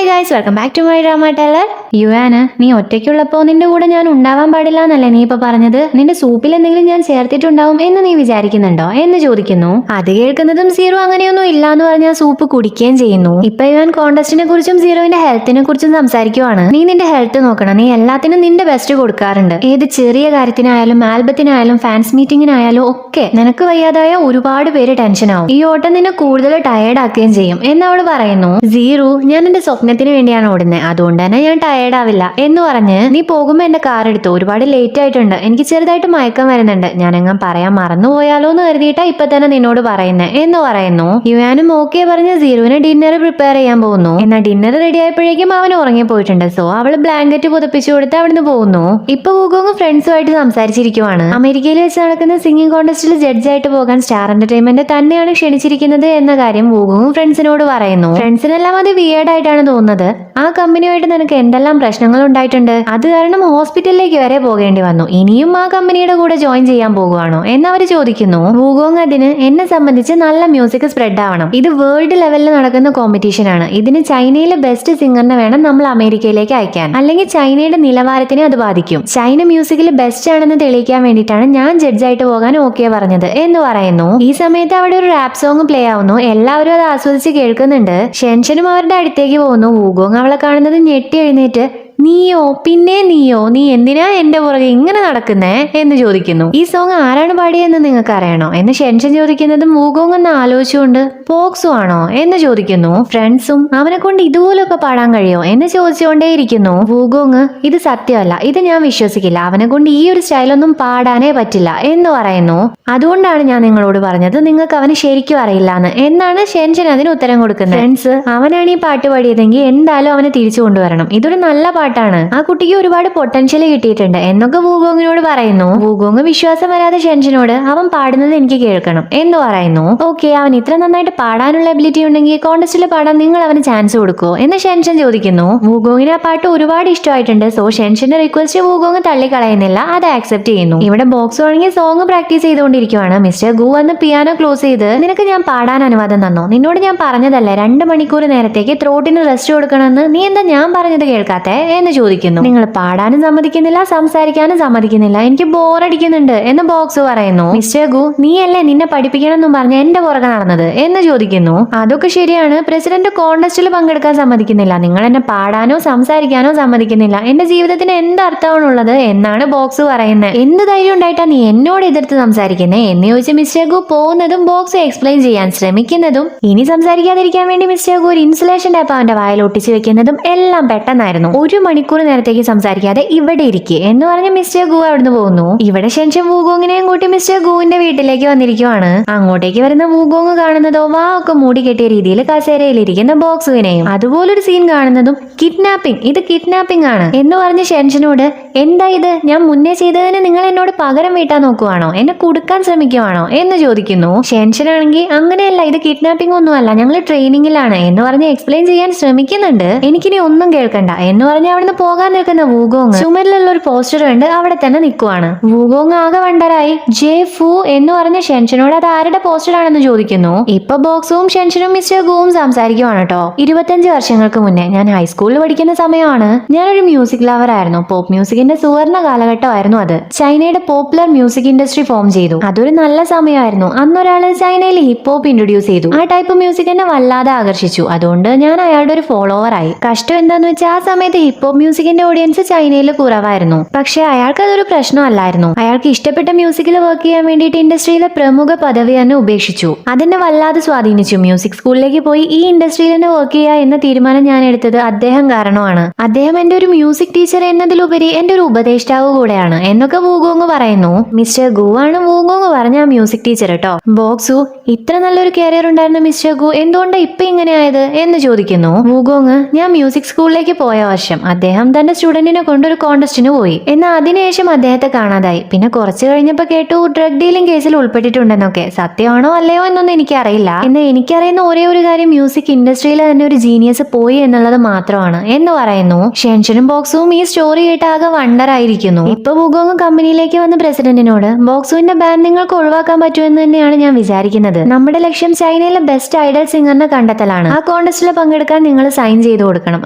Hi guys, welcome back to my drama teller. യുവാന്, നീ ഒറ്റയ്ക്കുള്ളപ്പോ നിന്റെ കൂടെ ഞാൻ ഉണ്ടാവാൻ പാടില്ല എന്നല്ലേ നീ ഇപ്പൊ പറഞ്ഞത്? നിന്റെ സൂപ്പിൽ എന്തെങ്കിലും ഞാൻ ചേർത്തിട്ടുണ്ടാവും എന്ന് നീ വിചാരിക്കുന്നുണ്ടോ എന്ന് ചോദിക്കുന്നു. അത് കേൾക്കുന്നതും സീറോ അങ്ങനെയൊന്നും ഇല്ല എന്ന് പറഞ്ഞാൽ സൂപ്പ് കുടിക്കുകയും ചെയ്യുന്നു. ഇപ്പൊ യുവാൻ കോണ്ടസ്റ്റിനെ കുറിച്ചും സീറോവിന്റെ ഹെൽത്തിനെ കുറിച്ചും സംസാരിക്കുവാണ്. നീ നിന്റെ ഹെൽത്ത് നോക്കണം, നീ എല്ലാത്തിനും നിന്റെ ബെസ്റ്റ് കൊടുക്കാറുണ്ട്. ഏത് ചെറിയ കാര്യത്തിനായാലും ആൽബത്തിനായാലും ഫാൻസ് മീറ്റിംഗിനായാലും ഒക്കെ നിനക്ക് വയ്യാതായ ഒരുപാട് പേര് ടെൻഷൻ ആവും. ഈ ഓട്ടം നിന്നെ കൂടുതൽ ടയേർഡ് ആക്കുകയും ചെയ്യും എന്ന് അവള് പറയുന്നു. സീറോ, ഞാൻ എന്റെ സ്വപ്നത്തിന് വേണ്ടിയാണ് ഓടുന്നത്, അതുകൊണ്ട് തന്നെ ഞാൻ ടയേർഡ് ആവില്ല എന്ന് പറഞ്ഞ് നീ പോകുമ്പോ എന്റെ കാർ എടുത്തു. ഒരുപാട് ലേറ്റ് ആയിട്ടുണ്ട്, എനിക്ക് ചെറുതായിട്ട് മയക്കം വരുന്നുണ്ട്, ഞാനെങ്ങാൻ പറയാൻ മറന്നുപോയാലോ എന്ന് കരുതിയിട്ടാ ഇപ്പൊ തന്നെ നിന്നോട് പറയുന്നേ എന്ന് പറയുന്നു. യുവാനും ഓക്കെ പറഞ്ഞ് സീറോവിന് ഡിന്നർ പ്രിപ്പയർ ചെയ്യാൻ പോകുന്നു. എന്നാൽ ഡിന്നർ റെഡി ആയപ്പോഴേക്കും അവൻ ഉറങ്ങിപ്പോയിട്ടുണ്ട്. സോ അവള് ബ്ലാങ്കറ്റ് പുതപ്പിച്ചു കൊടുത്ത് അവിടുന്ന് പോകുന്നു. ഇപ്പൊ ഹൂഗോങ് ഫ്രണ്ട്സുമായിട്ട് സംസാരിച്ചിരിക്കുവാണ്. അമേരിക്കയിൽ വെച്ച് നടക്കുന്ന സിംഗിങ് കോൺടെസ്റ്റിൽ ജഡ്ജായിട്ട് പോകാൻ സ്റ്റാർ എന്റർടൈൻമെന്റ് തന്നെയാണ് ക്ഷണിച്ചിരിക്കുന്നത് എന്ന കാര്യം ഹൂഗോങ് ഫ്രണ്ട്സിനോട് പറയുന്നു. ഫ്രണ്ട്സിനെല്ലാം അത് വിയേർഡ് ആയിട്ടാണ് തോന്നുന്നത്. ആ കമ്പനിയുമായിട്ട് നിനക്ക് എന്തെല്ലാം പ്രശ്നങ്ങൾ ഉണ്ടായിട്ടുണ്ട്, അത് കാരണം ഹോസ്പിറ്റലിലേക്ക് വരെ പോകേണ്ടി വന്നു, ഇനിയും ആ കമ്പനിയുടെ കൂടെ ജോയിൻ ചെയ്യാൻ പോകുവാണോ എന്നവര് ചോദിക്കുന്നു. ഹൂഗോങ് അതിന്, എന്നെ സംബന്ധിച്ച് നല്ല മ്യൂസിക് സ്പ്രെഡ് ആവണം, ഇത് വേൾഡ് ലെവലിൽ നടക്കുന്ന കോമ്പറ്റീഷൻ ആണ്, ഇതിന് ചൈനയിലെ ബെസ്റ്റ് സിംഗറിനെ വേണം നമ്മൾ അമേരിക്കയിലേക്ക് അയക്കാൻ, അല്ലെങ്കിൽ ചൈനയുടെ നിലവാരത്തിനെ അത് ബാധിക്കും. ചൈന മ്യൂസിക്കിൽ ബെസ്റ്റ് ആണെന്ന് തെളിയിക്കാൻ വേണ്ടിയിട്ടാണ് ഞാൻ ജഡ്ജായിട്ട് പോകാൻ ഓക്കെ പറഞ്ഞത് എന്ന് പറയുന്നു. ഈ സമയത്ത് അവിടെ ഒരു റാപ്പ് സോങ് പ്ലേ ആവുന്നു. എല്ലാവരും അത് ആസ്വദിച്ച് കേൾക്കുന്നുണ്ട്. ഷെൻഷനും അവരുടെ അടുത്തേക്ക് പോകുന്നു. ഹൂഗോങ് അവളെ കാണുന്നത് ഞെട്ടി എഴുന്നേറ്റ്, നീയോ, പിന്നെ നീയോ, നീ എന്തിനാ എന്റെ പുറകെ ഇങ്ങനെ നടക്കുന്നേ എന്ന് ചോദിക്കുന്നു. ഈ സോങ് ആരാണ് പാടിയെന്ന് നിങ്ങൾക്ക് അറിയണോ എന്ന് ഷെൻഷൻ ചോദിക്കുന്നതും ഹൂഗോങ് എന്ന് ആലോചിച്ചുകൊണ്ട് പോക്സു ആണോ എന്ന് ചോദിക്കുന്നു. ഫ്രണ്ട്സും അവനെ കൊണ്ട് ഇതുപോലൊക്കെ പാടാൻ കഴിയോ എന്ന് ചോദിച്ചുകൊണ്ടേയിരിക്കുന്നു. ഹൂഗോങ്, ഇത് സത്യമല്ല, ഇത് ഞാൻ വിശ്വസിക്കില്ല, അവനെ കൊണ്ട് ഈ ഒരു സ്റ്റൈലൊന്നും പാടാനേ പറ്റില്ല എന്ന് പറയുന്നു. അതുകൊണ്ടാണ് ഞാൻ നിങ്ങളോട് പറഞ്ഞത് നിങ്ങൾക്ക് അവന് ശരിക്കും അറിയില്ലാന്ന് എന്നാണ് ഷെൻഷൻ അതിന് ഉത്തരം കൊടുക്കുന്നത്. ഫ്രണ്ട്സ്, അവനാണ് ഈ പാട്ട് പാടിയതെങ്കിൽ എന്തായാലും അവനെ തിരിച്ചു കൊണ്ടുവരണം, ഇതൊരു നല്ല പാട്ടാണ്, ആ കുട്ടിക്ക് ഒരുപാട് പൊട്ടൻഷ്യൽ കിട്ടിയിട്ടുണ്ട് എന്നൊക്കെ വൂഗോങ്ങിനോട് പറയുന്നു. വൂഗോങ് വിശ്വാസം വരാതെ ഷെൻഷനോട്, അവൻ പാടുന്നത് എനിക്ക് കേൾക്കണം എന്ന് പറയുന്നു. ഓക്കെ, അവൻ ഇത്ര നന്നായിട്ട് പാടാനുള്ള എബിലിറ്റി ഉണ്ടെങ്കിൽ കോൺടെസ്റ്റിൽ പാടാൻ നിങ്ങൾ അവന് ചാൻസ് കൊടുക്കുമോ എന്ന് ഷെൻഷൻ ചോദിക്കുന്നു. വൂഗോങ്ങിന് ആ പാട്ട് ഒരുപാട് ഇഷ്ടമായിട്ടുണ്ട്. സോ ഷെൻഷന്റെ റിക്വസ്റ്റ് വൂഗോങ് തള്ളിക്കളയുന്നില്ല, അത് ആക്സെപ്റ്റ് ചെയ്യുന്നു. ഇവിടെ ബോക്സ് ആണെങ്കിൽ സോങ് പ്രാക്ടീസ് ചെയ്തുകൊണ്ടിരിക്കുവാണ്. മിസ്റ്റർ ഗു വന്ന് പിയാനോ ക്ലോസ് ചെയ്ത്, നിനക്ക് ഞാൻ പാടാൻ അനുവാദം തന്നോ, നിന്നോട് ഞാൻ പറഞ്ഞതല്ലേ 2 മണിക്കൂർ നേരത്തേക്ക് ത്രോട്ടിന് റെസ്റ്റ് കൊടുക്കണമെന്ന്, നീ എന്താ ഞാൻ പറഞ്ഞത് കേൾക്കാത്തെ എന്ന് ചോദിക്കുന്നു. നിങ്ങൾ പാടാനും സമ്മതിക്കുന്നില്ല, സംസാരിക്കാനും സമ്മതിക്കുന്നില്ല, എനിക്ക് ബോറടിക്കുന്നുണ്ട് എന്ന് ബോക്സ് പറയുന്നു. മിസ്റ്റർ ഗു, നീയല്ലേ നിന്നെ പഠിപ്പിക്കണം എന്നും പറഞ്ഞ് എന്റെ പുറകെ നടന്നത് എന്ന് ചോദിക്കുന്നു. അതൊക്കെ ശരിയാണ്, പ്രസിഡന്റ് കോൺടെസ്റ്റിൽ പങ്കെടുക്കാൻ സമ്മതിക്കുന്നില്ല, നിങ്ങൾ എന്നെ പാടാനോ സംസാരിക്കാനോ സമ്മതിക്കുന്നില്ല, എന്റെ ജീവിതത്തിന് എന്ത് അർത്ഥമാണുള്ളത് എന്നാണ് ബോക്സ് പറയുന്നത്. എന്ത് ധൈര്യം ഉണ്ടായിട്ടാ നീ എന്നോട് എതിർത്ത് സംസാരിക്കുന്നേ എന്ന് ചോദിച്ച് മിസ്റ്റർ ഗു പോകുന്നതും ബോക്സ് എക്സ്പ്ലെയിൻ ചെയ്യാൻ ശ്രമിക്കുന്നതും ഇനി സംസാരിക്കാതിരിക്കാൻ വേണ്ടി മിസ്റ്റർ ഗു ഒരു ഇൻസുലേഷൻ ടാപ്പ് അവന്റെ വായിൽ ഒട്ടിച്ചു വെക്കുന്നതും എല്ലാം പെട്ടെന്നായിരുന്നു. 1 മണിക്കൂർ നേരത്തേക്ക് സംസാരിക്കാതെ ഇവിടെ ഇരിക്കെ എന്ന് പറഞ്ഞ് മിസ്റ്റർ ഗു അവിടുന്ന് പോകുന്നു. ഇവിടെ ഷെൻഷൻ വൂഗോങ്ങിനെയും കൂട്ടി മിസ്റ്റർ ഗുവിന്റെ വീട്ടിലേക്ക് വന്നിരിക്കുവാണ്. അങ്ങോട്ടേക്ക് വരുന്ന വൂഗോങ് കാണുന്നതോ വാ ഒക്കെ മൂടി കെട്ടിയ രീതിയിൽ കസേരയിലിരിക്കുന്ന ബോക്സുവിനെയും. അതുപോലൊരു സീൻ കാണുന്നതും കിഡ്നാപ്പിംഗ്, ഇത് കിഡ്നാപ്പിംഗ് ആണ് എന്ന് പറഞ്ഞ് ഷെൻഷനോട്, എന്താ ഇത്, ഞാൻ മുന്നേ ചെയ്തതിന് നിങ്ങൾ എന്നോട് പകരം വീട്ടാൻ നോക്കുവാണോ, എന്നെ കൊടുക്കാൻ ശ്രമിക്കുവാണോ എന്ന് ചോദിക്കുന്നു. ഷെൻഷനാണെങ്കിൽ അങ്ങനെയല്ല, ഇത് കിഡ്നാപ്പിംഗ് ഒന്നുമല്ല, ഞങ്ങൾ ട്രെയിനിങ്ങിലാണ് എന്ന് പറഞ്ഞ് എക്സ്പ്ലെയിൻ ചെയ്യാൻ ശ്രമിക്കുന്നുണ്ട്. എനിക്കിനി ഒന്നും കേൾക്കണ്ട എന്ന് പറഞ്ഞ് അവിടുന്ന് പോകാൻ നിൽക്കുന്ന വൂഗോങ് ചുമരിലുള്ള ഒരു പോസ്റ്റർ കണ്ട് അവിടെ തന്നെ നിൽക്കുവാണ്. വൂഗോങ് ആകെ വണ്ടറായി ജെ ഫു എന്ന് പറഞ്ഞ ഷെൻഷനോട് അത് ആരുടെ പോസ്റ്റർ ആണെന്ന് ചോദിക്കുന്നു. ഇപ്പൊ ബോക്സും ഷെൻഷനും മിസ്റ്റർ ഗുവും സംസാരിക്കുവാണ് കേട്ടോ. 25 വർഷങ്ങൾക്ക് മുന്നേ ഞാൻ ഹൈസ്കൂളിൽ പഠിക്കുന്ന സമയമാണ്. ഞാനൊരു മ്യൂസിക് ലവർ ആയിരുന്നു. പോപ്പ് മ്യൂസിക്കിന്റെ സുവർണ കാലഘട്ടമായിരുന്നു അത്. ചൈനയുടെ പോപ്പുലർ മ്യൂസിക് ഇൻഡസ്ട്രി ഫോം ചെയ്തു. അതൊരു നല്ല സമയമായിരുന്നു. അന്നൊരാള് ചൈനയിൽ ഹിപ്പ് ഹോപ്പ് ഇൻട്രൊഡ്യൂസ് ചെയ്തു. ആ ടൈപ്പ് മ്യൂസിക് എന്നെ വല്ലാതെ ആകർഷിച്ചു. അതുകൊണ്ട് ഞാൻ അയാളുടെ ഒരു ഫോളോവർ ആയി. കഷ്ടം എന്താന്ന് വെച്ചാൽ ആ സമയത്ത് ഹിപ്പ് ഹോപ്പ് മ്യൂസിക്കിന്റെ ഓഡിയൻസ് ചൈനയിൽ കുറവായിരുന്നു. പക്ഷെ അയാൾക്ക് അതൊരു പ്രശ്നമല്ലായിരുന്നു. അയാൾക്ക് ഇഷ്ടപ്പെട്ട മ്യൂസിക്കിൽ വർക്ക് ചെയ്യാൻ വേണ്ടിയിട്ട് ഇൻഡസ്ട്രിയിലെ പ്രമുഖ പദവി തന്നെ ഉപേക്ഷിച്ചു. അതെന്നെ വല്ലാതെ സ്വാധീനിച്ചു. മ്യൂസിക് സ്കൂളിലേക്ക് പോയി ഈ ഇൻഡസ്ട്രിയിൽ തന്നെ വർക്ക് ചെയ്യുക എന്ന തീരുമാനം ഞാൻ എടുത്തത് അദ്ദേഹം കാരണമാണ്. അദ്ദേഹം എന്റെ ഒരു മ്യൂസിക് ടീച്ചർ എന്നതിലുപരി എന്റെ ഒരു ഉപദേഷ്ടാവ് കൂടെയാണ് എന്നൊക്കെ വൂഗോങ് പറയുന്നു. മിസ്റ്റർ ഗു ആണ് വൂഗോങ് പറഞ്ഞ ആ മ്യൂസിക് ടീച്ചർ കേട്ടോ. ബോക്സു, ഇത്ര നല്ലൊരു കരിയർ ഉണ്ടായിരുന്ന മിസ്റ്റർ ഗു എന്തുകൊണ്ടാണ് ഇപ്പൊ ഇങ്ങനെ ആയത് എന്ന് ചോദിക്കുന്നു. വൂഗോങ്, ഞാൻ മ്യൂസിക് സ്കൂളിലേക്ക് പോയ വർഷം, അദ്ദേഹം തന്റെ സ്റ്റുഡന്റിനെ കൊണ്ട് ഒരു കോൺടെസ്റ്റിന് പോയി. എന്നാൽ അതിനുശേഷം അദ്ദേഹത്തെ കാണാതായി. പിന്നെ കുറച്ചു കഴിഞ്ഞപ്പോ കേട്ടു ഡ്രഗ് ഡീലിംഗ് കേസിൽ ഉൾപ്പെട്ടിട്ടുണ്ടെന്നൊക്കെ. സത്യമാണോ അല്ലയോ എന്നൊന്നും എനിക്കറിയില്ല. എന്നാൽ എനിക്കറിയുന്ന ഒരേ ഒരു കാര്യം മ്യൂസിക് ഇൻഡസ്ട്രിയിൽ തന്നെ ഒരു ജീനിയസ് പോയി എന്നുള്ളത് മാത്രമാണ് എന്ന് പറയുന്നു. ഷെൻഷനും ബോക്സും ഈ സ്റ്റോറി കേട്ട് ആകെ വണ്ടർ ആയിരിക്കുന്നു. ഇപ്പൊ വുഗോങ് കമ്പനിയിലേക്ക് വന്ന പ്രസിഡന്റിനോട് ബോക്സുവിന്റെ ബാൻഡ് നിങ്ങൾക്ക് ഒഴിവാക്കാൻ പറ്റുമെന്ന് തന്നെയാണ് ഞാൻ വിചാരിക്കുന്നത്. നമ്മുടെ ലക്ഷ്യം ചൈനയിലെ ബെസ്റ്റ് ഐഡൽ സിംഗറിനെ കണ്ടെത്തലാണ്. ആ കോൺടെസ്റ്റിൽ പങ്കെടുക്കാൻ നിങ്ങൾ സൈൻ ചെയ്ത് കൊടുക്കണം.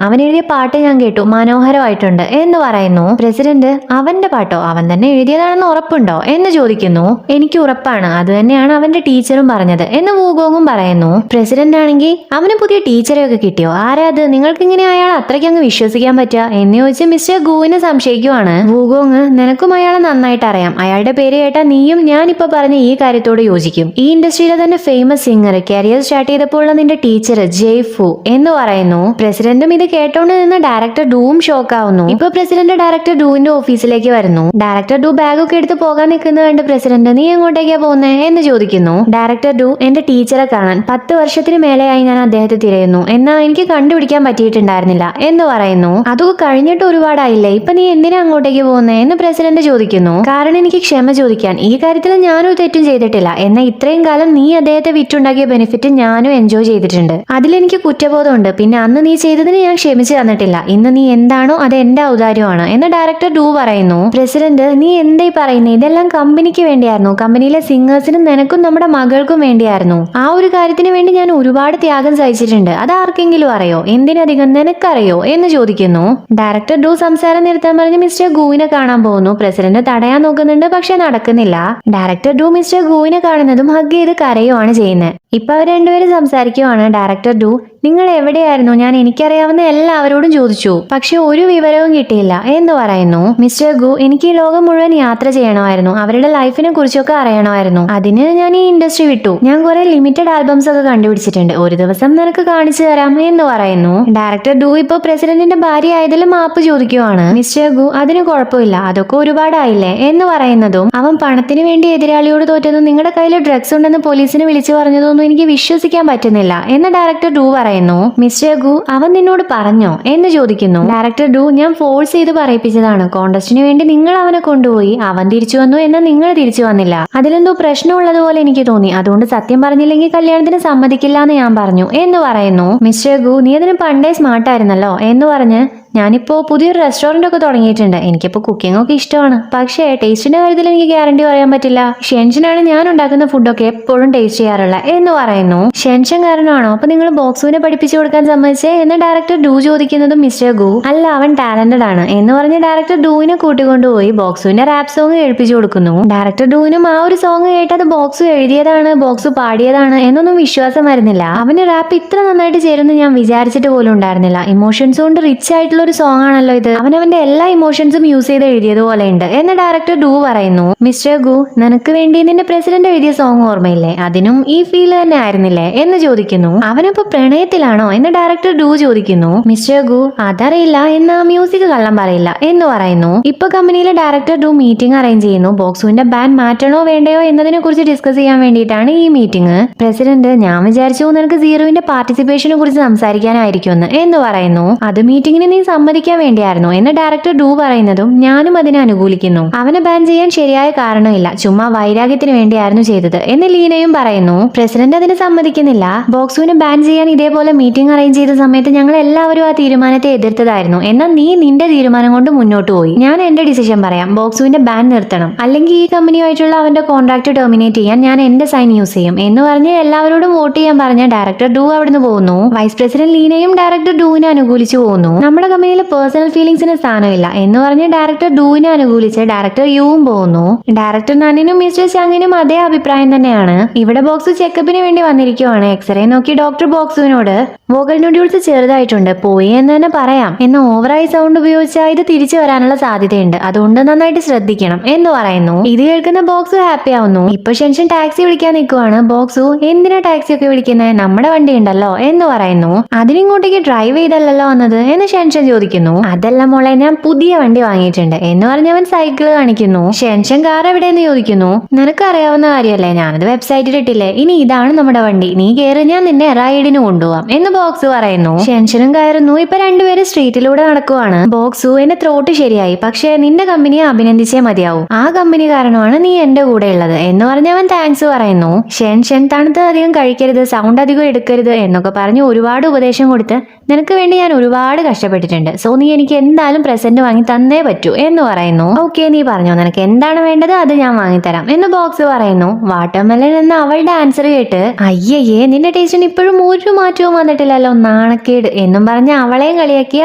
അവൻ എഴുതിയ പാട്ട് ഞാൻ കേട്ടു, മനോഹരമായിട്ടുണ്ട് എന്ന് പറയുന്നു. പ്രസിഡന്റ് അവന്റെ പാട്ടോ? അവൻ തന്നെ എഴുതിയതാണെന്ന് ഉറപ്പുണ്ടോ എന്ന് ചോദിക്കുന്നു. എനിക്ക് ഉറപ്പാണ്, അത് തന്നെയാണ് അവന്റെ ടീച്ചറും പറഞ്ഞത് എന്ന് വൂഗോങ്ങും പറയുന്നു. പ്രസിഡന്റ് ആണെങ്കിൽ അവന് പുതിയ ടീച്ചറെയൊക്കെ കിട്ടിയോ? ആരാ അത്? നിങ്ങൾക്ക് ഇങ്ങനെ അയാൾ അത്രയ്ക്ക് അങ്ങ് വിശ്വസിക്കാൻ പറ്റുക എന്ന് ചോദിച്ച് മിസ്റ്റർ ഗുവിനെ സംശയിക്കുവാണ്. വൂഗോങ് നിനക്കും അയാളെ നന്നായിട്ട് അറിയാം. അയാളുടെ പേര് കേട്ടാ നീയും ഞാനിപ്പോ പറഞ്ഞ ഈ കാര്യത്തോട് യോജിക്കും. ഈ ഇൻഡസ്ട്രിയിലെ തന്നെ ഫേമസ് സിംഗർ, കരിയർ സ്റ്റാർട്ട് ചെയ്തപ്പോഴുള്ള നിന്റെ ടീച്ചർ ജെയ്ഫു എന്ന് പറയുന്നു. പ്രസിഡന്റും ഇത് കേട്ടോണ്ട് നിന്ന് ഡയറക്ടർ ഡൂവും ഷോക്കാവുന്നു. ഇപ്പൊ പ്രസിഡന്റ് ഡയറക്ടർ ഡൂവിന്റെ ഓഫീസിലേക്ക് വരുന്നു. ഡയറക്ടർ ഡൂ ബാഗൊക്കെ എടുത്ത് പോകാൻ നിൽക്കുന്നത് കണ്ട് പ്രസിഡന്റ് നീ എങ്ങോട്ടേക്കാ പോകുന്നേ എന്ന് ചോദിക്കുന്നു. ഡയറക്ടർ ഡൂ എന്റെ ടീച്ചറെ കാണാൻ 10 വർഷത്തിന് മേലെയായി ഞാൻ അദ്ദേഹത്തെ തിരയുന്നു, എന്നാ എനിക്ക് കണ്ടുപിടിക്കാൻ പറ്റിയിട്ടുണ്ടായിരുന്നില്ല എന്ന് പറയുന്നു. അതൊക്കെ കഴിഞ്ഞിട്ട് ഒരുപാടായില്ലേ, ഇപ്പൊ നീ എന്തിനാ അങ്ങോട്ടേക്ക് പോകുന്നേ എന്ന് പ്രസിഡന്റ് ചോദിക്കുന്നു. കാരണം എനിക്ക് ക്ഷമ ചോദിക്കാൻ, ഈ കാര്യത്തിൽ ഞാനും തെറ്റും ചെയ്തിട്ടില്ല. എന്നാൽ ഇത്രയും കാലം നീ അദ്ദേഹത്തെ വിറ്റുണ്ടാക്കിയ ബെനിഫിറ്റ് ഞാനും എൻജോയ് ചെയ്തിട്ടുണ്ട്. അതിലെനിക്ക് കുറ്റബോധമുണ്ട്. പിന്നെ അന്ന് നീ ചെയ്തതിന് ഞാൻ ക്ഷമിച്ചു തന്നിട്ടില്ല. ഇന്ന് നീ എന്താണോ അത് എന്റെ ഔദാര്യമാണ് എന്ന് ഡയറക്ടർ ഡൂ പറയുന്നു. പ്രസിഡന്റ് നീ എന്തായി പറയുന്നത്? ഇതെല്ലാം കമ്പനിക്ക് വേണ്ടിയായിരുന്നു. കമ്പനിയിലെ സിംഗേഴ്സിനും നിനക്കും നമ്മുടെ മകൾക്കും വേണ്ടിയായിരുന്നു. ആ ഒരു കാര്യത്തിന് വേണ്ടി ഞാൻ ഒരുപാട് ത്യാഗം സഹിച്ചിട്ടുണ്ട്. അത് ആർക്കെങ്കിലും അറിയോ? എന്തിനധികം നിനക്കറിയോ എന്ന് ചോദിക്കുന്നു. ഡയറക്ടർ ഡൂ സംസാരം നിർത്താൻ പറഞ്ഞ് മിസ്റ്റർ ഗുവിനെ കാണാൻ പോകുന്നു. പ്രസിഡന്റ് തടയാൻ നോക്കുന്നുണ്ട്, പക്ഷെ നടക്കുന്നില്ല. ഡയറക്ടർ ഡൂ മിസ്റ്റർ ഗുവിനെ കാണുന്നതും ഹഗ് ചെയ്ത് കരയുവാണ് ചെയ്യുന്നത്. ഇപ്പൊ അവർ രണ്ടുപേരും സംസാരിക്കുവാണ്. ഡയറക്ടർ ഡൂ നിങ്ങൾ എവിടെയായിരുന്നു? ഞാൻ എനിക്കറിയാവുന്ന എല്ലാവരോടും ചോദിച്ചു, പക്ഷെ ഒരു വിവരവും കിട്ടിയില്ല എന്ന് പറയുന്നു. മിസ്റ്റർ ഗു എനിക്ക് ഈ ലോകം മുഴുവൻ യാത്ര ചെയ്യണമായിരുന്നു. അവരുടെ ലൈഫിനെ കുറിച്ചൊക്കെ അറിയണമായിരുന്നു. അതിന് ഞാൻ ഈ ഇൻഡസ്ട്രി വിട്ടു. ഞാൻ കുറെ ലിമിറ്റഡ് ആൽബംസ് ഒക്കെ കണ്ടുപിടിച്ചിട്ടുണ്ട്. ഒരു ദിവസം നിനക്ക് കാണിച്ചു തരാം എന്ന് പറയുന്നു. ഡയറക്ടർ ഡൂ ഇപ്പൊ പ്രസിഡന്റിന്റെ ഭാര്യ ആയതിൽ മാപ്പ് ചോദിക്കുവാണ്. മിസ്റ്റർ ഗു അതിന് കുഴപ്പമില്ല, അതൊക്കെ ഒരുപാടായില്ലേ എന്ന് പറയുന്നതും അവൻ പണത്തിന് വേണ്ടി എതിരാളിയോട് തോറ്റതും നിങ്ങളുടെ കയ്യിൽ ഡ്രഗ്സ് ഉണ്ടെന്ന് പോലീസിന് വിളിച്ചു പറഞ്ഞതൊന്നും എനിക്ക് വിശ്വസിക്കാൻ പറ്റുന്നില്ല എന്ന് ഡയറക്ടർ ഡൂ പറയുന്നു. മിസ്റ്റർ ഗു അവൻ നിന്നോട് പറഞ്ഞോ എന്ന് ചോദിക്കുന്നു. ഡയറക്ടർ ഡൂ ഞാൻ ഫോഴ്സ് ചെയ്ത് പറയിപ്പിച്ചതാണ്. കോൺടെസ്റ്റിന് വേണ്ടി നിങ്ങൾ അവനെ കൊണ്ടുപോയി. അവൻ തിരിച്ചു വന്നു, എന്നാൽ നിങ്ങൾ തിരിച്ചു വന്നില്ല. അതിലെന്തോ പ്രശ്നമുള്ളതുപോലെ എനിക്ക് തോന്നി. അതുകൊണ്ട് സത്യം പറഞ്ഞില്ലെങ്കിൽ കല്യാണത്തിന് സമ്മതിക്കില്ല എന്ന് ഞാൻ പറഞ്ഞു എന്ന് പറയുന്നു. മിസ്റ്റർ ഗു നീ അതിന് പണ്ടേ സ്മാർട്ടായിരുന്നല്ലോ എന്ന് പറഞ്ഞ് ഞാനിപ്പോ പുതിയൊരു റെസ്റ്റോറന്റ് ഒക്കെ തുടങ്ങിയിട്ടുണ്ട്. എനിക്കിപ്പോ കുക്കിംഗ് ഒക്കെ ഇഷ്ടമാണ്. പക്ഷേ ടേസ്റ്റിന്റെ കാര്യത്തിൽ എനിക്ക് ഗ്യാരണ്ടി പറയാൻ പറ്റില്ല. ഷെൻഷനാണ് ഞാൻ ഉണ്ടാക്കുന്ന ഫുഡൊക്കെ എപ്പോഴും ടേസ്റ്റ് ചെയ്യാറുള്ള എന്ന് പറയുന്നു. ഷെൻഷൻ കാരണമാണോ അപ്പൊ നിങ്ങൾ ബോക്സുവിനെ പഠിപ്പിച്ചു കൊടുക്കാൻ സമ്മതിച്ചേ എന്ന് ഡയറക്ടർ ഡൂ ചോദിക്കുന്നതും മിസ്റ്റർ ഗു അല്ല അവൻ ടാലന്റഡ് ആണ് എന്ന് പറഞ്ഞ് ഡയറക്ടർ ഡൂവിനെ കൂട്ടിക്കൊണ്ടുപോയി ബോക്സുവിന്റെ റാപ്പ് സോങ് കേൾപ്പിച്ചു കൊടുക്കുന്നു. ഡയറക്ടർ ഡൂവിനും ആ ഒരു സോങ് കേട്ടത് ബോക്സു എഴുതിയതാണ്, ബോക്സു പാടിയതാണ് എന്നൊന്നും വിശ്വാസം വരുന്നില്ല. അവന് റാപ്പ് ഇത്ര നന്നായിട്ട് ചേരുമെന്ന് ഞാൻ വിചാരിച്ചിട്ട് പോലും ഉണ്ടായിരുന്നില്ല. ഇമോഷൻസ് കൊണ്ട് റിച്ച് ആയിട്ടുള്ള ഒരു സോങ് ആണല്ലോ ഇത്. അവനവന്റെ എല്ലാ ഇമോഷൻസും യൂസ് ചെയ്ത് എഴുതിയതുപോലെ ഉണ്ട് എന്ന് ഡയറക്ടർ ഡൂ പറയുന്നു. മിസ്റ്റർ ഗു നിനക്ക് വേണ്ടി നിന്റെ പ്രസിഡന്റ് എഴുതിയ സോങ് ഓർമ്മയില്ലേ? അതിനും ഈ ഫീൽ തന്നെ ആയിരുന്നില്ലേ എന്ന് ചോദിക്കുന്നു. അവനിപ്പോ പ്രണയത്തിലാണോ എന്ന് ഡയറക്ടർ ഡൂ ചോദിക്കുന്നു. മിസ്റ്റർ ഗു അതറിയില്ല, എന്നാ മ്യൂസിക് കള്ളം പറയില്ല എന്ന് പറയുന്നു. ഇപ്പൊ കമ്പനിയിലെ ഡയറക്ടർ ഡൂ മീറ്റിംഗ് അറേഞ്ച് ചെയ്യുന്നു. ബോക്സുവിന്റെ ബാൻഡ് മാറ്റണോ വേണ്ടയോ എന്നതിനെ കുറിച്ച് ഡിസ്കസ് ചെയ്യാൻ വേണ്ടിയിട്ടാണ് ഈ മീറ്റിംഗ്. പ്രസിഡന്റ് ഞാൻ വിചാരിച്ചു നിനക്ക് സീറോവിന്റെ പാർട്ടിസിപ്പേഷനെ കുറിച്ച് സംസാരിക്കാനായിരിക്കുമെന്ന് എന്ന് പറയുന്നു. അത് മീറ്റിംഗിന് നീ സമ്മതിക്കാൻ വേണ്ടിയായിരുന്നു എന്ന് ഡയറക്ടർ ഡൂ പറയുന്നതും ഞാനും അതിനെ അനുകൂലിക്കുന്നു. അവനെ ബാൻ ചെയ്യാൻ ശരിയായ കാരണമില്ല, ചുമ്മാ വൈരാഗ്യത്തിന് വേണ്ടിയായിരുന്നു ചെയ്തത് എന്ന് ലീനയും പറയുന്നു. പ്രസിഡന്റ് അതിന് സമ്മതിക്കുന്നില്ല. ബോക്സുവിനെ ബാൻ ചെയ്യാൻ ഇതേപോലെ മീറ്റിംഗ് അറേഞ്ച് ചെയ്ത സമയത്ത് ഞങ്ങൾ എല്ലാവരും ആ തീരുമാനത്തെ എതിർത്തതായിരുന്നു. എന്നാൽ നീ നിന്റെ തീരുമാനം കൊണ്ട് മുന്നോട്ട് പോയി. ഞാൻ എന്റെ ഡിസിഷൻ പറയാം, ബോക്സുവിന്റെ ബാൻ നിർത്തണം, അല്ലെങ്കിൽ ഈ കമ്പനിയുമായിട്ടുള്ള അവന്റെ കോൺട്രാക്ട് ടെർമിനേറ്റ് ചെയ്യാൻ ഞാൻ എന്റെ സൈൻ യൂസ് ചെയ്യും എന്ന് പറഞ്ഞ് എല്ലാവരോടും വോട്ട് ചെയ്യാൻ പറഞ്ഞ ഡയറക്ടർ ഡൂ അവിടുന്ന് പോകുന്നു. വൈസ് പ്രസിഡന്റ് ലീനയും ഡയറക്ടർ ഡൂവിനെ അനുകൂലിച്ചു പോകുന്നു. നമ്മുടെ കമ്പനിയിൽ പേഴ്സണൽ ഫീലിംഗ്സിന് സ്ഥാനമില്ല എന്ന് പറഞ്ഞ് ഡയറക്ടർ ഡൂവിനെ അനുകൂലിച്ച് ഡയറക്ടർ യുവും പോകുന്നു. ഡയറക്ടർ നന്നിനും മിസ്റ്റർ ചങ്ങിനും അതേ അഭിപ്രായം തന്നെയാണ്. ഇവിടെ ബോക്സു ചെക്കപ്പിന് വേണ്ടി വന്നിരിക്കുവാണ്. എക്സ്റേ നോക്കി ഡോക്ടർ ബോക്സുവിനോട് വോക്കൽ നൊഡ്യൂൾസ് ചെറുതായിട്ടുണ്ട്, പോയി എന്ന് തന്നെ പറയാം, എന്ന് ഓവറായി സൗണ്ട് ഉപയോഗിച്ചാൽ ഇത് തിരിച്ചു വരാനുള്ള സാധ്യതയുണ്ട്, അതുകൊണ്ട് നന്നായിട്ട് ശ്രദ്ധിക്കണം എന്ന് പറയുന്നു. ഇത് കേൾക്കുന്ന ബോക്സു ഹാപ്പി ആവുന്നു. ഇപ്പൊ ഷെൻഷൻ ടാക്സി വിളിക്കാൻ നിൽക്കുവാണ്. ബോക്സു എന്തിനാ ടാക്സി ഒക്കെ വിളിക്കുന്നത്, നമ്മുടെ വണ്ടി ഉണ്ടല്ലോ എന്ന് പറയുന്നു. അതിനിങ്ങോട്ടേക്ക് ഡ്രൈവ് ചെയ്തല്ലോ വന്നത് എന്ന് ഷെൻഷൻ ചോദിക്കുന്നു. അതല്ല മോളെ, ഞാൻ പുതിയ വണ്ടി വാങ്ങിയിട്ടുണ്ട് എന്ന് പറഞ്ഞ് അവൻ സൈക്കിൾ കാണിക്കുന്നു. ഷെൻഷൻ കാർ എവിടെയെന്ന് ചോദിക്കുന്നു. നിനക്കറിയാവുന്ന കാര്യമല്ലേ, ഞാനത് വെബ്സൈറ്റിൽ ഇട്ടില്ലേ, ഇനി ഇതാണ് നമ്മുടെ വണ്ടി, നീ കയറി, ഞാൻ നിന്നെ റൈഡിന് കൊണ്ടുപോവാം എന്ന് ബോക്സ് പറയുന്നു. ഷെൻഷനും കയറുന്നു. ഇപ്പൊ രണ്ടുപേരും സ്ട്രീറ്റിലൂടെ നടക്കുവാണ്. ബോക്സു, എന്റെ ത്രോട്ട് ശരിയായി, പക്ഷേ നിന്റെ കമ്പനിയെ അഭിനന്ദിച്ചേ മതിയാവും, ആ കമ്പനി കാരണമാണ് നീ എന്റെ കൂടെ ഉള്ളത് എന്ന് പറഞ്ഞ് അവൻ താങ്ക്സ് പറയുന്നു. ഷെൻഷൻ തണുത്ത് അധികം കഴിക്കരുത്, സൗണ്ട് അധികം എടുക്കരുത് എന്നൊക്കെ പറഞ്ഞ് ഒരുപാട് ഉപദേശം കൊടുത്ത് നിനക്ക് വേണ്ടി ഞാൻ ഒരുപാട് കഷ്ടപ്പെട്ടിട്ടുണ്ട്, സോ നീ എനിക്ക് എന്തായാലും പ്രസന്റ് വാങ്ങി തന്നേ പറ്റൂ എന്ന് പറയുന്നു. ഓക്കെ, നീ പറഞ്ഞോ, നിനക്ക് എന്താണ് വേണ്ടത് അത് ഞാൻ വാങ്ങിത്തരാം എന്ന് ബോക്സ് പറയുന്നു. വാട്ടർമെലൻ എന്ന അവളുടെ ആൻസർ കേട്ട് അയ്യേ നിന്റെ ടേസ്റ്റിന് ഇപ്പോഴും ഒരു മാറ്റവും വന്നിട്ടില്ലല്ലോ, നാണക്കേട് എന്നും പറഞ്ഞ് അവളെയും കളിയാക്കി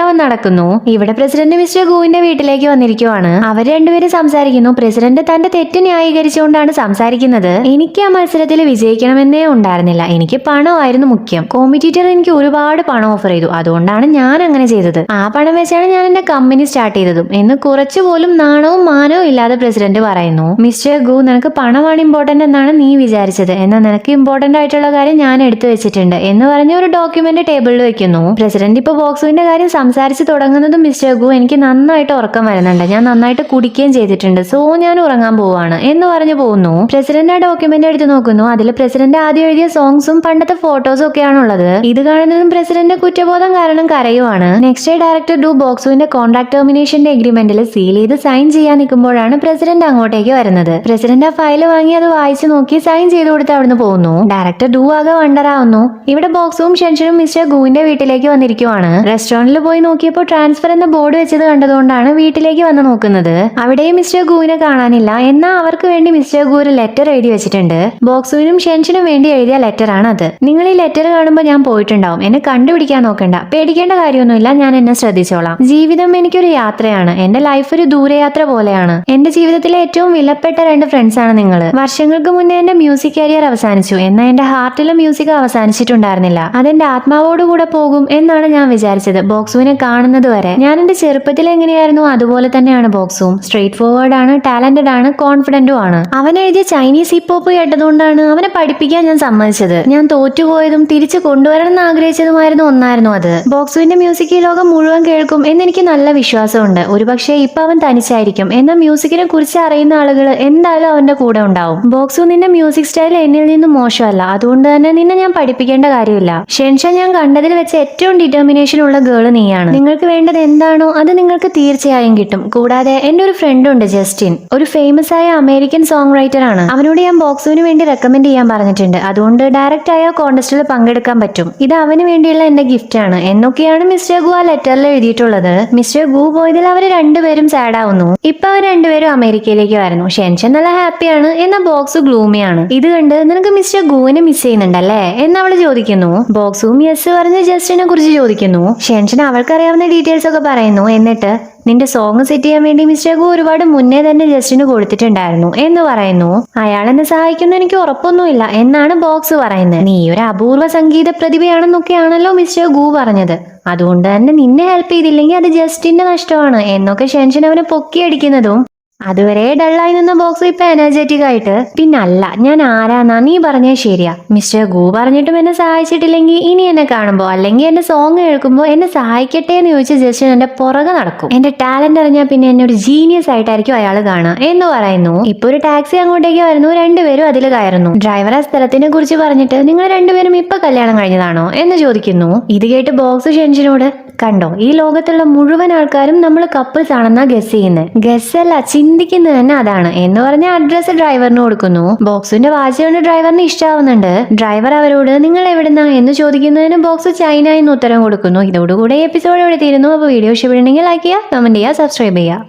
അവൻ നടക്കുന്നു. ഇവിടെ പ്രസിഡന്റ് മിസ്റ്റർ ഗുവിന്റെ വീട്ടിലേക്ക് വന്നിരിക്കുവാണ്. അവർ രണ്ടുപേരും സംസാരിക്കുന്നു. പ്രസിഡന്റ് തന്റെ തെറ്റ് ന്യായീകരിച്ചുകൊണ്ടാണ് സംസാരിക്കുന്നത്. എനിക്ക് ആ മത്സരത്തിൽ വിജയിക്കണമെന്നേ ഉണ്ടായിരുന്നില്ല, എനിക്ക് പണമായിരുന്നു മുഖ്യം, കോമ്പറ്റീറ്റർ എനിക്ക് ഒരുപാട് പണം ഓഫർ ചെയ്തു, അതുകൊണ്ടാണ് ഞാൻ അങ്ങനെ ചെയ്തത്, ആ പണം വെച്ചാണ് ഞാൻ എന്റെ കമ്പനി സ്റ്റാർട്ട് ചെയ്തതും എന്ന് കുറച്ചുപോലും നാണവും മാനവും ഇല്ലാതെ പ്രസിഡന്റ് പറയുന്നു. മിസ്റ്റർ ഗു, നിനക്ക് പണമാണ് ഇമ്പോർട്ടന്റ് എന്നാണ് നീ വിചാരിച്ചത്, എന്നാൽ നിനക്ക് ഇമ്പോർട്ടന്റ് ആയിട്ടുള്ള കാര്യം ഞാൻ എടുത്തു വെച്ചിട്ടുണ്ട് എന്ന് പറഞ്ഞ് ഒരു ഡോക്യുമെന്റ് ടേബിളിൽ വെക്കുന്നു. പ്രസിഡന്റ് ഇപ്പൊ ബോക്സുവിന്റെ കാര്യം സംസാരിച്ച് തുടങ്ങുന്നതും മിസ്റ്റർ ഗു, എനിക്ക് നന്നായിട്ട് ഉറക്കം വരുന്നുണ്ട്, ഞാൻ നന്നായിട്ട് കുടിക്കുകയും ചെയ്തിട്ടുണ്ട്, സോ ഞാൻ ഉറങ്ങാൻ പോവാണ് എന്ന് പറഞ്ഞു പോകുന്നു. പ്രസിഡന്റ് ആ ഡോക്യുമെന്റ് എടുത്ത് നോക്കുന്നു. അതിൽ പ്രസിഡന്റ് ആദ്യം എഴുതിയ സോങ്സും പണ്ടത്തെ ഫോട്ടോസും ഒക്കെയാണുള്ളത്. ഇത് കാണുന്നതും പ്രസിഡന്റ് കുറ്റബോധം കാരണം കരയുവാണ്. നെക്സ്റ്റ് ഡയറക്ടർ ഡു ബോക്സുവിന്റെ കോൺട്രാക്ട് ടെർമിനേഷന്റെ എഗ്രിമെന്റിൽ സീൽ ചെയ്ത് സൈൻ ചെയ്യാൻ നിൽക്കുമ്പോഴാണ് പ്രസിഡന്റ് അങ്ങോട്ടേക്ക് വരുന്നത്. പ്രസിഡന്റ് ആ ഫയൽ വാങ്ങി അത് വായിച്ചു നോക്കി സൈൻ ചെയ്ത് കൊടുത്ത് അവിടുന്ന് പോകുന്നു. ഡയറക്ടർ ഡു ആകെ വണ്ടറാവുന്നു. ഇവിടെ ബോക്സും ഷെൻഷനും മിസ്റ്റർ ഗുവിന്റെ വീട്ടിലേക്ക് വന്നിരിക്കുവാണ്. റെസ്റ്റോറന്റിൽ പോയി നോക്കിയപ്പോൾ ട്രാൻസ്ഫർ എന്ന ബോർഡ് വെച്ചത് കണ്ടതുകൊണ്ടാണ് വീട്ടിലേക്ക് വന്ന് നോക്കുന്നത്. അവിടെയും മിസ്റ്റർ ഗുവിനെ കാണാനില്ല. എന്നാൽ അവർക്ക് വേണ്ടി മിസ്റ്റർ ഗു ഒരു ലെറ്റർ എഴുതി വെച്ചിട്ടുണ്ട്. ബോക്സുവിനും ഷെൻഷനും വേണ്ടി എഴുതിയ ലെറ്റർ ആണ് അത്. നിങ്ങൾ ഈ ലെറ്റർ കാണുമ്പോൾ ഞാൻ പോയിട്ടുണ്ടാവും, എന്നെ കണ്ടുപിടിക്കാൻ നോക്കണ്ട, പേടിക്കേണ്ട കാര്യമൊന്നുമില്ല, ഞാൻ എന്നെ ശ്രദ്ധിച്ചോളാം. ജീവിതം എനിക്കൊരു യാത്രയാണ്, എന്റെ ലൈഫ് ഒരു ദൂരയാത്ര പോലെയാണ്. എന്റെ ജീവിതത്തിലെ ഏറ്റവും വിലപ്പെട്ട 2 ഫ്രണ്ട്സ് ആണ് നിങ്ങൾ. വർഷങ്ങൾക്ക് മുന്നേ എന്റെ മ്യൂസിക് കരിയർ അവസാനിച്ചു, എന്നാൽ എന്റെ ഹാർട്ടിലെ മ്യൂസിക് അവസാനിച്ചിട്ടുണ്ടായിരുന്നില്ല. അതെന്റെ ആത്മാവോടുകൂടെ പോകും എന്നാണ് ഞാൻ വിചാരിച്ചത്. ബോക്സുവിനെ കാണുന്നത് വരെ ഞാൻ എന്റെ ചെറുപ്പത്തിൽ എങ്ങനെയായിരുന്നു അതുപോലെ തന്നെയാണ് ബോക്സും. സ്ട്രേറ്റ് ഫോർവേഡ് ആണ്, ടാലന്റഡ് ആണ്, കോൺഫിഡന്റും ആണ്. അവൻ എഴുതിയ ചൈനീസ് ഹിപ്പ് ഹോപ്പ് കേട്ടതുകൊണ്ടാണ് അവനെ പഠിപ്പിക്കാൻ ഞാൻ സമ്മതിച്ചത്. ഞാൻ തോറ്റുപോയതും തിരിച്ചു കൊണ്ടുവരണം എന്ന് ആഗ്രഹിച്ചതുമായിരുന്നു ഒന്നായിരുന്നു അത്. ബോക്സുവിന്റെ മ്യൂസിക് ഈ ലോകം മുഴുവൻ കേൾക്കും എന്നെനിക്ക് നല്ല വിശ്വാസമുണ്ട്. ഒരുപക്ഷെ ഇപ്പൊ അവൻ തനിച്ചായിരിക്കും, എന്നാൽ മ്യൂസിക്കിനെ കുറിച്ച് അറിയുന്ന ആളുകൾ എന്തായാലും അവന്റെ കൂടെ ഉണ്ടാവും. ബോക്സു, നിന്റെ മ്യൂസിക് സ്റ്റൈൽ എന്നിൽ നിന്നും മോശമല്ല, അതുകൊണ്ട് തന്നെ നിന്നെ ഞാൻ പഠിപ്പിക്കേണ്ട കാര്യമില്ല. ഷെൻഷ, ഞാൻ കണ്ടതിൽ വെച്ച് ഏറ്റവും ഡിറ്റർമിനേഷൻ ഉള്ള ഗേള് നീയാണ്. നിങ്ങൾക്ക് വേണ്ടത് എന്താണോ അത് നിങ്ങൾക്ക് തീർച്ചയായും കിട്ടും. കൂടാതെ എന്റെ ഒരു ഫ്രണ്ട് ഉണ്ട്, ജസ്റ്റിൻ, ഒരു ഫേമസ് ആയ അമേരിക്കൻ സോങ് റൈറ്റർ ആണ്. അവനോട് ഞാൻ ബോക്സുവിന് വേണ്ടി റെക്കമെൻഡ് ചെയ്യാൻ പറഞ്ഞിട്ടുണ്ട്, അതുകൊണ്ട് ഡയറക്റ്റ് ആയ കോൺടെസ്റ്റിൽ പങ്കെടുക്കാൻ പറ്റും. ഇത് അവന് വേണ്ടിയുള്ള എന്റെ ഗിഫ്റ്റ് ആണ് എന്നൊക്കെയാണ് മിസ്റ്റർ ഗു ആ ലെറ്ററിൽ എഴുതിയിട്ടുള്ളത്. മിസ്റ്റർ ഗു പോയതിൽ അവർ രണ്ടുപേരും സാഡ് ആവുന്നു. ഇപ്പൊ അവർ രണ്ടുപേരും അമേരിക്കയിലേക്ക് വരുന്നു. ഷെൻഷൻ നല്ല ഹാപ്പിയാണ്, എന്നാൽ ബോക്സ് ഗ്ലൂമിയാണ്. ഇത് കണ്ട് നിനക്ക് മിസ്റ്റർ ഗുവിനെ മിസ് ചെയ്യുന്നുണ്ടല്ലേ എന്ന് അവള് ചോദിക്കുന്നു. ബോക്സും യെസ് പറഞ്ഞ് ജസ്റ്റിനെ കുറിച്ച് ചോദിക്കുന്നു. ഷെൻഷൻ അവൾക്കറിയാവുന്ന ഡീറ്റെയിൽസ് ഒക്കെ പറയുന്നു. എന്നിട്ട് നിന്റെ സോങ് സെറ്റ് ചെയ്യാൻ വേണ്ടി മിസ്റ്റർ ഗു ഒരുപാട് മുന്നേ തന്നെ ജസ്റ്റിന് കൊടുത്തിട്ടുണ്ടായിരുന്നു എന്ന് പറയുന്നു. അയാൾ എന്നെ സഹായിക്കുന്ന എനിക്ക് ഉറപ്പൊന്നുമില്ല എന്നാണ് ബോക്സ് പറയുന്നത്. നീ ഒരു അപൂർവ സംഗീത പ്രതിഭയാണെന്നൊക്കെയാണല്ലോ മിസ്റ്റർ ഗു പറഞ്ഞത്, അതുകൊണ്ട് തന്നെ നിന്നെ ഹെൽപ്പ് ചെയ്തില്ലെങ്കിൽ അത് ജസ്റ്റിന്റെ നഷ്ടമാണ് എന്നൊക്കെ ഷെൻഷൻ അവനെ പൊക്കിയടിക്കുന്നതും അതുവരെ ഡള്ളായി നിന്ന ബോക്സ് ഇപ്പൊ എനർജറ്റിക് ആയിട്ട് പിന്നല്ല ഞാൻ ആരാന്നാ നീ പറഞ്ഞേ ശരിയാ, മിസ്റ്റർ ഗു പറഞ്ഞിട്ടും എന്നെ സഹായിച്ചിട്ടില്ലെങ്കിൽ ഇനി എന്നെ കാണുമ്പോ അല്ലെങ്കിൽ എന്റെ സോങ് കേൾക്കുമ്പോ എന്നെ സഹായിക്കട്ടെ എന്ന് ചോദിച്ച് ജസ്റ്റ് എന്റെ പുറകെ നടക്കും. എന്റെ ടാലന്റ് അറിഞ്ഞാൽ പിന്നെ എന്നെ ഒരു ജീനിയസ് ആയിട്ടായിരിക്കും അയാൾ കാണുക എന്ന് പറയുന്നു. ഇപ്പൊ ഒരു ടാക്സി അങ്ങോട്ടേക്ക് വരുന്നു. രണ്ടുപേരും അതിൽ കയറുന്നു. ഡ്രൈവർ ആ സ്ഥലത്തിനെ കുറിച്ച് പറഞ്ഞിട്ട് നിങ്ങൾ രണ്ടുപേരും ഇപ്പൊ കല്യാണം കഴിഞ്ഞതാണോ എന്ന് ചോദിക്കുന്നു. ഇത് കേട്ട് ബോക്സ് ഷെൻഷനോട് കണ്ടോ, ഈ ലോകത്തുള്ള മുഴുവൻ ആൾക്കാരും നമ്മൾ കപ്പിൾസ് ആണെന്നാ ഗസ് ചെയ്യുന്നത്. ഗസ് അല്ല, ചിന്തിക്കുന്നത് തന്നെ അതാണ് എന്ന് പറഞ്ഞ അഡ്രസ് ഡ്രൈവറിന് കൊടുക്കുന്നു. ബോക്സിന്റെ വാച്ച് കൊണ്ട് ഡ്രൈവറിന് ഇഷ്ടാവുന്നുണ്ട്. ഡ്രൈവർ അവരോട് നിങ്ങൾ എവിടുന്നാ എന്ന് ചോദിക്കുന്നതിന് ബോക്സ് ചൈന എന്ന് ഉത്തരം കൊടുക്കുന്നു. ഇതോടുകൂടെ എപ്പിസോഡ് ഇവിടെ തീരുന്നു. അപ്പോൾ വീഡിയോ ഇഷ്ടപ്പെടുന്നെങ്കിൽ ലൈക്ക് ചെയ്യുക, കമന്റ് ചെയ്യുക, സബ്സ്ക്രൈബ് ചെയ്യുക.